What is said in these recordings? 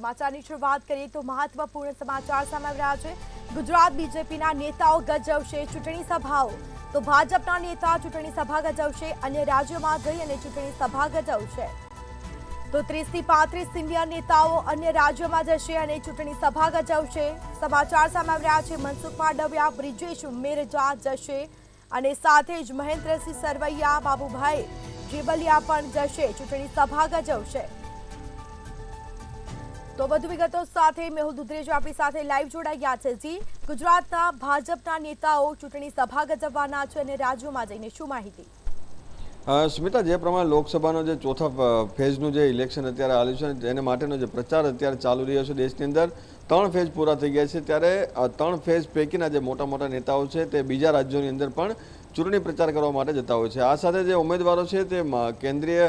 સમાચારની શરૂઆત કરીએ તો મહત્વપૂર્ણ સમાચાર સામે આવી રહ્યા છે। ગુજરાત બીજેપીના નેતાઓ ગજવશે ચૂંટણી સભાઓ। તો ભાજપના નેતા ચૂંટણી સભા ગજવશે, અન્ય રાજ્યોમાં જઈ અને ચૂંટણી સભા ગજવશે। તો 30 થી 35 સિનિયર નેતાઓ અન્ય રાજ્યોમાં જશે અને ચૂંટણી સભા ગજવશે। સમાચાર સામે આવી રહ્યા છે। મનસુખ માંડવિયા, બ્રિજેશ મેરજા જશે અને સાથે જ મહેન્દ્રસિંહ સરવૈયા, બાબુભાઈ જેબલિયા પણ જશે, ચૂંટણી સભા ગજવશે। તો વધુ વિગતો સાથે મેહુલ દુધરેજ આપણી સાથે લાઈવ જોડાઈ ગયા છે। જી, ગુજરાતના ભાજપના નેતાઓ ચૂંટણી સભા ગજવવાના છે અને રાજ્યોમાં જઈને શું માહિતી? સ્મિતા, જે પ્રમાણે લોકસભાનો જે ચોથા ફેઝનું જે ઇલેક્શન અત્યારે આવ્યું છે એને માટેનો જે પ્રચાર અત્યારે ચાલુ રહ્યો છે દેશની અંદર, 3 ફેઝ પૂરા થઈ ગયા છે, ત્યારે 3 ફેઝ પૈકીના જે મોટા મોટા નેતાઓ છે તે બીજા રાજ્યોની અંદર પણ ચૂંટણી પ્રચાર કરવા માટે જતા હોય છે। આ સાથે જે ઉમેદવારો છે તે કેન્દ્રીય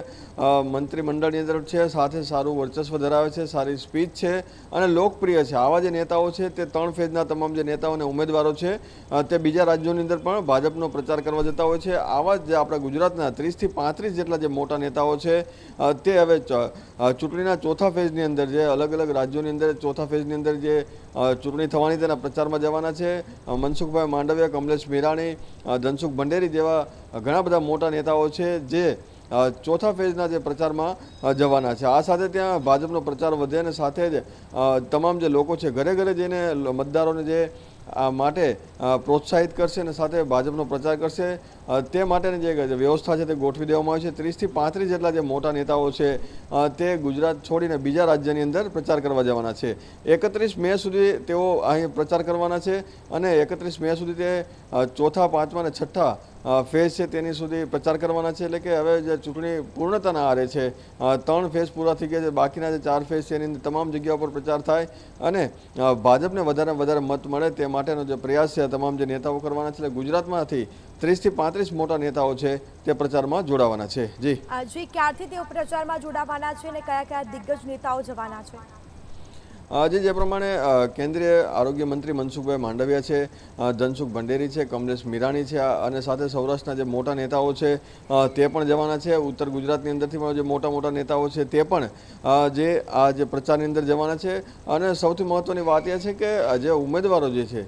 મંત્રીમંડળની અંદર છે, સાથે સારું વર્ચસ્વ ધરાવે છે, સારી સ્પીચ છે અને લોકપ્રિય છે। આવા જે નેતાઓ છે તે 3 ફેઝના તમામ જે નેતાઓ અને ઉમેદવારો છે તે બીજા રાજ્યોની અંદર પણ ભાજપનો પ્રચાર કરવા જતા હોય છે। આવા જ આપણા ગુજરાતના 30 થી 35 જેટલા જે મોટા નેતાઓ છે તે હવે ચૂંટણીના ચોથા ફેઝની અંદર, જે અલગ અલગ રાજ્યોની અંદર ચોથા ફેઝની અંદર જે ચૂંટણી થવાની તેના પ્રચારમાં જવાના છે। મનસુખભાઈ માંડવિયા, કમલેશ મીરાણી, ધનસુખ ભંડેરી જેવા ઘણા બધા મોટા નેતાઓ છે જે ચોથા ફેઝના જે પ્રચારમાં જવાના છે। આ સાથે ત્યાં ભાજપનો પ્રચાર વધે અને સાથે જ તમામ જે લોકો છે ઘરે ઘરે જઈને મતદારોને જે માટે પ્રોત્સાહિત કરશે અને સાથે ભાજપનો પ્રચાર કરશે, તે માટેની જે વ્યવસ્થા છે તે ગોઠવી દેવામાં આવી છે। 30 થી 35 જેટલા જે મોટા નેતાઓ છે તે ગુજરાત છોડીને બીજા રાજ્યની અંદર પ્રચાર કરવા જવાના છે। 31 મે સુધી તેઓ અહીં પ્રચાર કરવાના છે અને 31 મે સુધી તે ચોથા, પાંચમા અને છઠ્ઠા ફેઝ છે તેની સુધી પ્રચાર કરવાના છે। એટલે કે હવે જે ચૂંટણી પૂર્ણતાના આરે છે, 3 ફેઝ પૂરા થઈ ગયા છે, બાકીના જે 4 ફેઝ છે એની તમામ જગ્યાઓ પર પ્રચાર થાય અને ભાજપને વધારે મત મળે તે માટેનો જે પ્રયાસ છે તમામ જે નેતાઓ કરવાના છે। એટલે ગુજરાતમાંથી 30 થી 35 મોટા નેતાઓ છે તે પ્રચારમાં જોડાવાના છે। જી, ક્યારથી તેઓ પ્રચારમાં જોડાવાના છે અને કયા કયા દિગ્ગજ નેતાઓ જવાના છે? જે પ્રમાણે કેન્દ્રીય આરોગ્ય મંત્રી મનસુખભાઈ માંડવિયા છે, ધનસુખ ભંડેરી છે, કમલેશ મીરાણી છે અને સાથે સૌરાષ્ટ્રના જે મોટા નેતાઓ છે તે પણ જવાના છે। ઉત્તર ગુજરાતની અંદરથી પણ જે મોટા નેતાઓ છે તે પણ જે પ્રચારની અંદર જવાના છે। અને સૌથી મહત્વની વાત એ છે કે જે ઉમેદવારો જે છે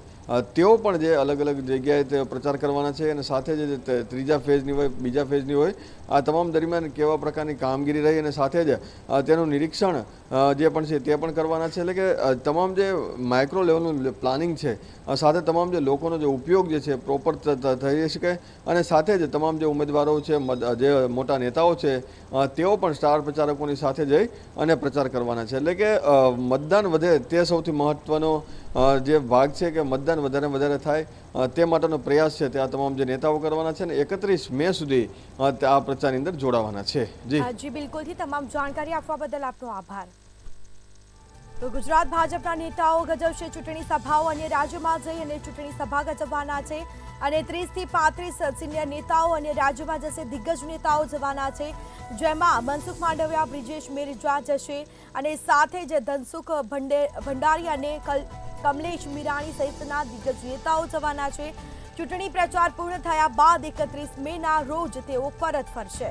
તેઓ પણ જે અલગ અલગ જગ્યાએ તે પ્રચાર કરવાના છે અને સાથે જે ત્રીજા ફેઝની હોય, બીજા ફેઝની હોય, આ તમામ દરમિયાન કેવા પ્રકારની કામગીરી રહી અને સાથે જ તેનું નિરીક્ષણ જે પણ છે તે પણ કરવાના છે। એટલે કે તમામ જે માઇક્રો લેવલનું પ્લાનિંગ છે, સાથે તમામ જે લોકોનો જે ઉપયોગ જે છે પ્રોપર થઈ શકે અને સાથે જ તમામ જે ઉમેદવારો છે, જે મોટા નેતાઓ છે તેઓ પણ સ્ટાર પ્રચારકોની સાથે જઈ અને પ્રચાર કરવાના છે। એટલે કે મતદાન વધે તે સૌથી મહત્વનો જે ભાગ છે કે મતદાન વધારે થાય તે માટેનો પ્રયાસ છે તે આ તમામ જે નેતાઓ કરવાના છે અને 31 મે સુધી આ પ્રચારની અંદર જોડાવાના છે। જી બિલકુલથી તમામ જાણકારી આપવા બદલ આપનો આભાર। તો ગુજરાત ભાજપના નેતાઓ ગજવશે ચૂંટણી સભાઓ, અન્ય રાજ્યોમાં જઈ અને ચૂંટણી સભા ગજવવાના છે અને 30 થી 35 સિનિયર નેતાઓ અન્ય રાજ્યોમાં જશે, દિગ્ગજ નેતાઓ જવાના છે, જેમાં મનસુખ માંડવિયા, બ્રિજેશ મેરજા જશે અને સાથે જ ધનસુખ ભંડારી અને કમલેશ મીરાણી સહિતના દિગ્ગજ નેતાઓ જવાના છે। ચૂંટણી પ્રચાર પૂર્ણ થયા બાદ 31 મેના રોજ તેઓ પરત ફરશે।